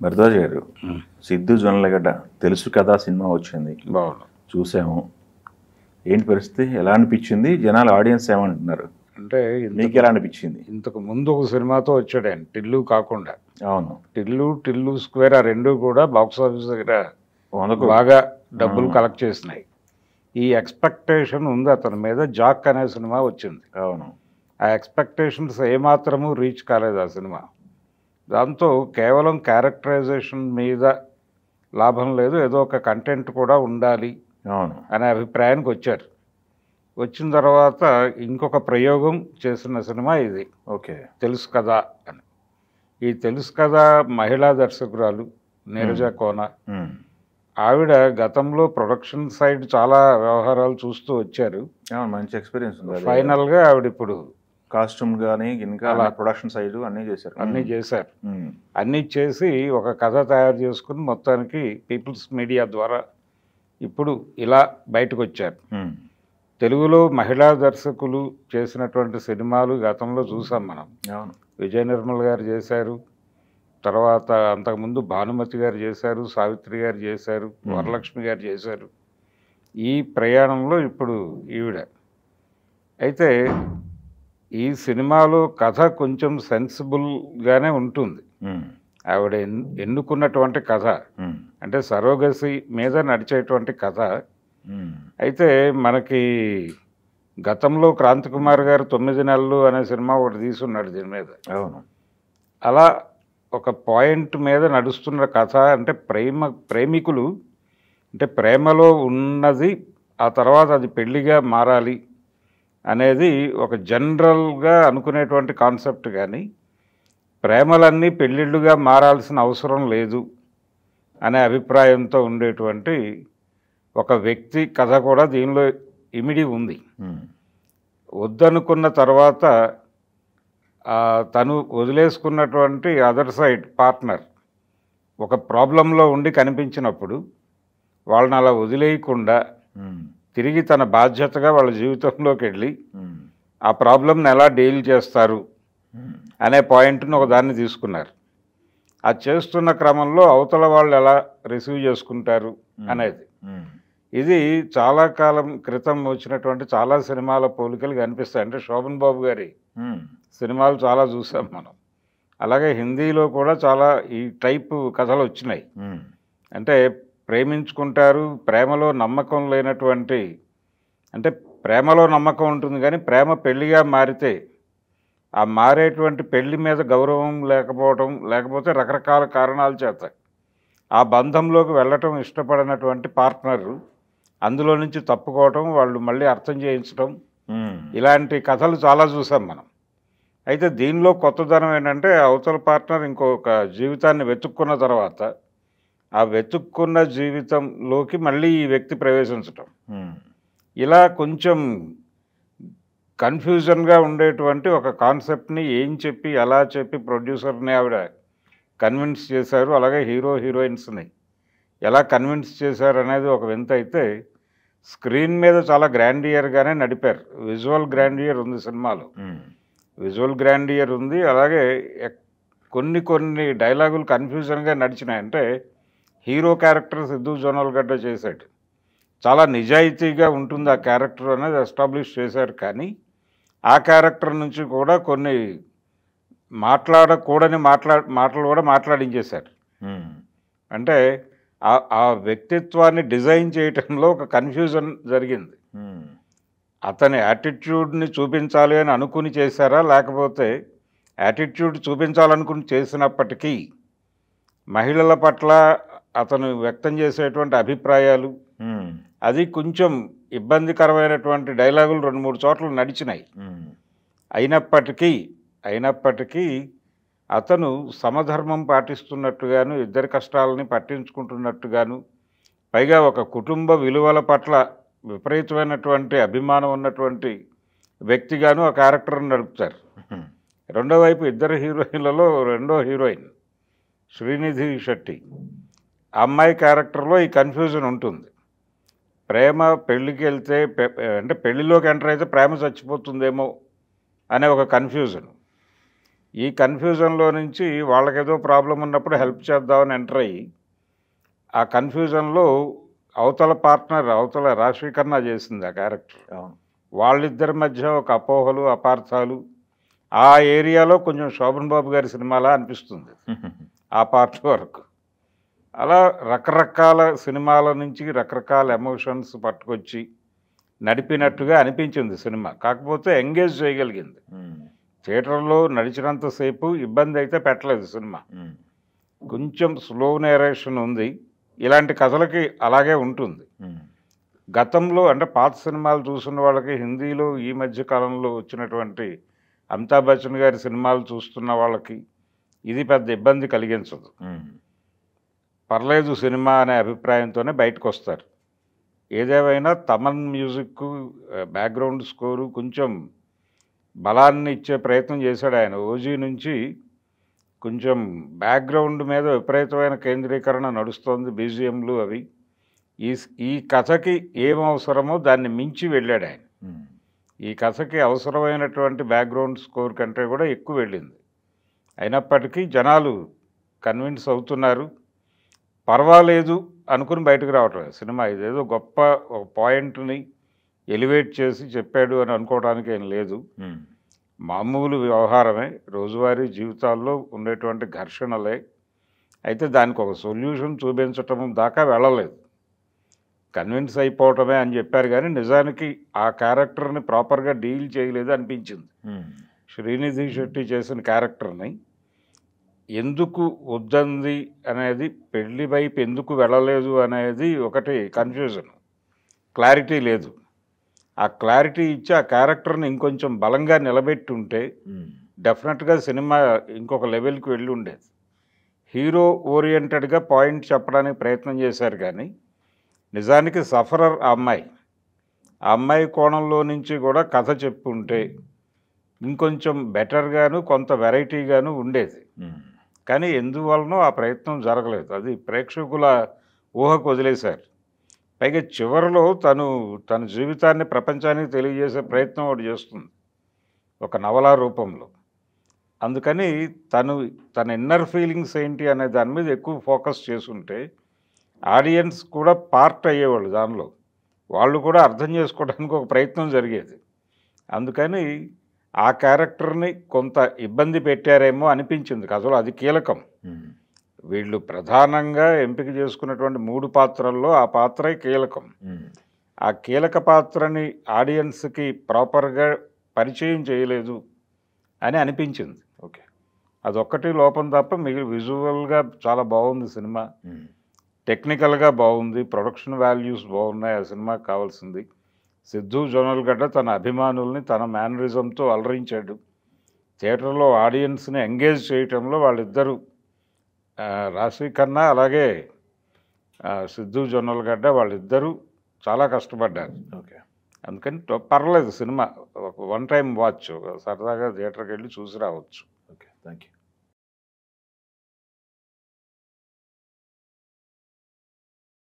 భరద్వాజ్ గారు, సిద్ధు జొన్నలగడ్డ తెలుసు కదా సినిమా వచ్చింది, బాగుంది. చూసాము. ఏంటి పరిస్థితి, ఎలా అనిపించింది? జనాలు ఆడియన్స్ ఏమంటున్నారు? అంటే మీకు ఎలా అనిపించింది? ఇంతకు ముందు ఒక సినిమాతో వచ్చాడు ఆయన, టిల్లు కాకుండా. అవును, టిల్లు స్క్వేర్ ఆ రెండు కూడా బాక్స్ ఆఫీస్ దగ్గర బాగా డబ్బులు కలెక్ట్ చేసినాయి. ఈ ఎక్స్పెక్టేషన్ ఉంది అతని మీద. జాక్ అనే సినిమా వచ్చింది. అవును, ఆ ఎక్స్పెక్టేషన్స్ ఏమాత్రము రీచ్ కాలేదు ఆ సినిమా. దాంతో కేవలం క్యారెక్టరైజేషన్ మీద లాభం లేదు, ఏదో ఒక కంటెంట్ కూడా ఉండాలి అవును అనే అభిప్రాయానికి వచ్చారు. వచ్చిన తర్వాత ఇంకొక ప్రయోగం చేసిన సినిమా ఇది. ఓకే, తెలుసు కదా అని. ఈ తెలుసు కదా మహిళా దర్శకురాలు నీరజ కోన. ఆవిడ గతంలో ప్రొడక్షన్ సైడ్ చాలా వ్యవహారాలు చూస్తూ వచ్చారు. మంచి ఎక్స్పీరియన్స్ ఉంది. ఫైనల్గా ఆవిడ ఇప్పుడు కాస్ట్యూమ్ కానీ ఇంకా ప్రొడక్షన్ సైడ్ అన్నీ చేశారు. అన్నీ చేసి ఒక కథ తయారు చేసుకుని మొత్తానికి పీపుల్స్ మీడియా ద్వారా ఇప్పుడు ఇలా బయటకు వచ్చారు. తెలుగులో మహిళా దర్శకులు చేసినటువంటి సినిమాలు గతంలో చూసాం మనం. విజయ నిర్మల్ గారు చేశారు, తర్వాత అంతకుముందు భానుమతి గారు చేశారు, సావిత్రి గారు చేశారు, వరలక్ష్మి గారు చేశారు. ఈ ప్రయాణంలో ఇప్పుడు ఈవిడ. అయితే ఈ సినిమాలో కథ కొంచెం సెన్సిబుల్గానే ఉంటుంది. ఆవిడ ఎన్నుకున్నటువంటి కథ అంటే సరోగసి మీద నడిచేటువంటి కథ. అయితే మనకి గతంలో క్రాంతి కుమార్ గారు 9 నెలలు అనే సినిమా ఒకటి తీసున్నాడు దీని మీద. అవును, అలా ఒక పాయింట్ మీద నడుస్తున్న కథ. అంటే ప్రేమికులు అంటే ప్రేమలో ఉన్నది ఆ తర్వాత అది పెళ్లిగా మారాలి అనేది ఒక జనరల్గా అనుకునేటువంటి కాన్సెప్ట్. కానీ ప్రేమలన్నీ పెళ్ళిళ్ళుగా మారాల్సిన అవసరం లేదు అనే అభిప్రాయంతో ఉండేటువంటి ఒక వ్యక్తి కథ కూడా దీనిలో ఇమిడి ఉంది. వద్దనుకున్న తర్వాత తను వదిలేసుకున్నటువంటి అదర్ సైడ్ పార్ట్నర్ ఒక ప్రాబ్లంలో ఉండి కనిపించినప్పుడు వాళ్ళని అలా వదిలేయకుండా తిరిగి తన బాధ్యతగా వాళ్ళ జీవితంలోకి వెళ్ళి ఆ ప్రాబ్లంని ఎలా డీల్ చేస్తారు అనే పాయింట్ని ఒక దాన్ని తీసుకున్నారు. అది చేస్తున్న క్రమంలో అవతల వాళ్ళు ఎలా రిసీవ్ చేసుకుంటారు అనేది. ఇది చాలా కాలం క్రితం వచ్చినటువంటి చాలా సినిమాల పోలికలు కనిపిస్తాయి. అంటే శోభన్ బాబు గారి సినిమాలు చాలా చూసాం మనం. అలాగే హిందీలో కూడా చాలా ఈ టైపు కథలు వచ్చినాయి. అంటే ప్రేమించుకుంటారు, ప్రేమలో నమ్మకం లేనటువంటి, అంటే ప్రేమలో నమ్మకం ఉంటుంది కానీ ప్రేమ పెళ్లిగా మారితే ఆ మారేటువంటి పెళ్లి మీద గౌరవం లేకపోవడం, లేకపోతే రకరకాల కారణాల చేత ఆ బంధంలోకి వెళ్ళటం ఇష్టపడినటువంటి పార్ట్నరు అందులో నుంచి తప్పుకోవటం, వాళ్ళు మళ్ళీ అర్థం చేయించడం, ఇలాంటి కథలు చాలా చూసాం మనం. అయితే దీనిలో కొత్తదనం ఏంటంటే అవతల పార్ట్నర్ ఇంకొక జీవితాన్ని వెతుక్కున్న తర్వాత ఆ వెతుక్కున్న జీవితంలోకి మళ్ళీ ఈ వ్యక్తి ప్రవేశించటం. ఇలా కొంచెం కన్ఫ్యూజన్గా ఉండేటువంటి ఒక కాన్సెప్ట్ని ఏం చెప్పి ఎలా చెప్పి ప్రొడ్యూసర్ని ఆవిడ కన్విన్స్ చేశారు, అలాగే హీరోయిన్స్ని ఎలా కన్విన్స్ చేశారు అనేది ఒక వింత. అయితే స్క్రీన్ మీద చాలా గ్రాండియర్గానే నడిపారు. విజువల్ గ్రాండియర్ ఉంది సినిమాలో, విజువల్ గ్రాండియర్ ఉంది. అలాగే కొన్ని డైలాగులు కన్ఫ్యూజన్గా నడిచినాయి. అంటే హీరో క్యారెక్టర్ సిద్ధు జొన్నలగడ్డ చేశాడు, చాలా నిజాయితీగా ఉంటుంది ఆ క్యారెక్టర్ అనేది ఎస్టాబ్లిష్ చేశారు. కానీ ఆ క్యారెక్టర్ నుంచి కూడా కొన్ని మాట్లాడకూడని మాటలు కూడా మాట్లాడించేశారు. అంటే ఆ వ్యక్తిత్వాన్ని డిజైన్ చేయటంలో ఒక కన్ఫ్యూజన్ జరిగింది. అతని యాటిట్యూడ్ని చూపించాలి అని అనుకుని చేశారా, లేకపోతే యాటిట్యూడ్ చూపించాలనుకుని చేసినప్పటికీ మహిళల పట్ల అతను వ్యక్తం చేసేటువంటి అభిప్రాయాలు అది కొంచెం ఇబ్బందికరమైనటువంటి డైలాగులు 2-3 చోట్ల నడిచినాయి. అయినప్పటికీ అతను సమధర్మం పాటిస్తున్నట్టుగాను, ఇద్దరి కష్టాలని పట్టించుకుంటున్నట్టుగాను, పైగా ఒక కుటుంబ విలువల పట్ల విపరీతమైనటువంటి అభిమానం ఉన్నటువంటి వ్యక్తిగాను ఆ క్యారెక్టర్ని నడుపుతారు. రెండో వైపు ఇద్దరు హీరోయిన్లలో రెండో హీరోయిన్ శ్రీనిధి శెట్టి, ఆ అమ్మాయి క్యారెక్టర్లో ఈ కన్ఫ్యూజన్ ఉంటుంది. ప్రేమ పెళ్ళికి వెళ్తే అంటే పెళ్ళిలోకి ఎంటర్ అయితే ప్రేమ చచ్చిపోతుందేమో అనే ఒక కన్ఫ్యూజన్. ఈ కన్ఫ్యూజన్లో నుంచి వాళ్ళకేదో ప్రాబ్లం ఉన్నప్పుడు హెల్ప్ చేద్దామని ఎంటర్ అయ్యి ఆ కన్ఫ్యూజన్లో అవతల పార్ట్నర్ అవతల రాశీకరణ చేసింది ఆ క్యారెక్టర్. వాళ్ళిద్దరి మధ్య ఒక అపోహలు అపార్థాలు ఆ ఏరియాలో కొంచెం శోభన్ బాబు గారి సినిమాలా అనిపిస్తుంది ఆ పార్ట్ వరకు. అలా రకరకాల సినిమాల నుంచి రకరకాల ఎమోషన్స్ పట్టుకొచ్చి నడిపినట్టుగా అనిపించింది సినిమా. కాకపోతే ఎంగేజ్ చేయగలిగింది. థియేటర్లో నడిచినంతసేపు ఇబ్బంది అయితే పెట్టలేదు సినిమా. కొంచెం స్లో నేరేషన్ ఉంది. ఇలాంటి కథలకి అలాగే ఉంటుంది. గతంలో అంటే పాత సినిమాలు చూసిన వాళ్ళకి హిందీలో ఈ మధ్య కాలంలో వచ్చినటువంటి అమితాబ్ బచ్చన్ గారి సినిమాలు చూస్తున్న వాళ్ళకి ఇది పెద్ద ఇబ్బంది కలిగించదు. పర్లేదు సినిమా అనే అభిప్రాయంతోనే బయటకు వస్తారు. ఏదేమైనా తమన్ మ్యూజిక్ బ్యాక్గ్రౌండ్ స్కోరు కొంచెం బలాన్ని ఇచ్చే ప్రయత్నం చేశాడు ఆయన. ఓజీ నుంచి కొంచెం బ్యాక్గ్రౌండ్ మీద విపరీతమైన కేంద్రీకరణ నడుస్తోంది, బీజిఎంలు అవి. ఈ కథకి ఏం అవసరమో దాన్ని మించి వెళ్ళాడు ఆయన. ఈ కథకి అవసరమైనటువంటి బ్యాక్గ్రౌండ్ స్కోర్ కంటే కూడా ఎక్కువ వెళ్ళింది. అయినప్పటికీ జనాలు కన్విన్స్ అవుతున్నారు. పర్వాలేదు అనుకుని బయటకు రావటం సినిమా. ఇదేదో గొప్ప ఒక పాయింట్ని ఎలివేట్ చేసి చెప్పాడు అని అనుకోవడానికి ఏం లేదు. మామూలు వ్యవహారమే, రోజువారీ జీవితాల్లో ఉండేటువంటి ఘర్షణలే. అయితే దానికి ఒక సొల్యూషన్ చూపించటం దాకా వెళ్ళలేదు. కన్విన్స్ అయిపోవటమే అని చెప్పారు కానీ నిజానికి ఆ క్యారెక్టర్ని ప్రాపర్గా డీల్ చేయలేదు అనిపించింది. శ్రీనిధి శెట్టి చేసిన క్యారెక్టర్ని ఎందుకు వద్దంది అనేది, పెళ్లి వైపు ఎందుకు వెళ్ళలేదు అనేది ఒకటి కన్ఫ్యూజన్, క్లారిటీ లేదు. ఆ క్లారిటీ ఇచ్చి ఆ క్యారెక్టర్ని ఇంకొంచెం బలంగా నిలబెట్టి ఉంటే డెఫినెట్గా సినిమా ఇంకొక లెవెల్కి వెళ్ళి ఉండేది. హీరో ఓరియంటెడ్గా పాయింట్ చెప్పడానికి ప్రయత్నం చేశారు కానీ నిజానికి సఫరర్ ఆ అమ్మాయి కోణంలో నుంచి కూడా కథ చెప్పుంటే ఇంకొంచెం బెటర్గాను కొంత వెరైటీగాను ఉండేది. కానీ ఎందువలనో ఆ ప్రయత్నం జరగలేదు. అది ప్రేక్షకుల ఊహకు వదిలేశారు. పైగా చివరిలో తన జీవితాన్ని ప్రపంచానికి తెలియజేసే ప్రయత్నం ఒకటి చేస్తుంది ఒక నవలా రూపంలో. అందుకని తన ఇన్నర్ ఫీలింగ్స్ ఏంటి అనే దాని మీద ఎక్కువ ఫోకస్ చేసుంటే ఆడియన్స్ కూడా పార్ట్ అయ్యేవాళ్ళు, దానిలో వాళ్ళు కూడా అర్థం చేసుకోవడానికి ఒక ప్రయత్నం జరిగేది. అందుకని ఆ క్యారెక్టర్ని కొంత ఇబ్బంది పెట్టారేమో అనిపించింది కథలో. అది కీలకం. వీళ్ళు ప్రధానంగా ఎంపిక చేసుకున్నటువంటి 3 పాత్రల్లో ఆ పాత్రే కీలకం. ఆ కీలక పాత్రని ఆడియన్స్కి ప్రాపర్గా పరిచయం చేయలేదు అని అనిపించింది. ఓకే, అదొక్కటి లోపం తప్ప మిగిలిన విజువల్గా చాలా బాగుంది సినిమా, టెక్నికల్గా బాగుంది, ప్రొడక్షన్ వాల్యూస్ బాగున్నాయి. ఆ సినిమాకి కావాల్సింది. సిద్ధు జొన్నలగడ్డ తన అభిమానుల్ని తన మేనరిజంతో అలరించాడు. థియేటర్లో ఆడియన్స్ని ఎంగేజ్ చేయటంలో వాళ్ళిద్దరూ, రాశి ఖన్నా అలాగే సిద్ధు జొన్నలగడ్డ, వాళ్ళిద్దరూ చాలా కష్టపడ్డారు. ఓకే, అందుకని పర్లేదు సినిమా, ఒక వన్ టైం వాచ్, సరదాగా థియేటర్కి వెళ్ళి చూసి రావచ్చు. Okay, thank you.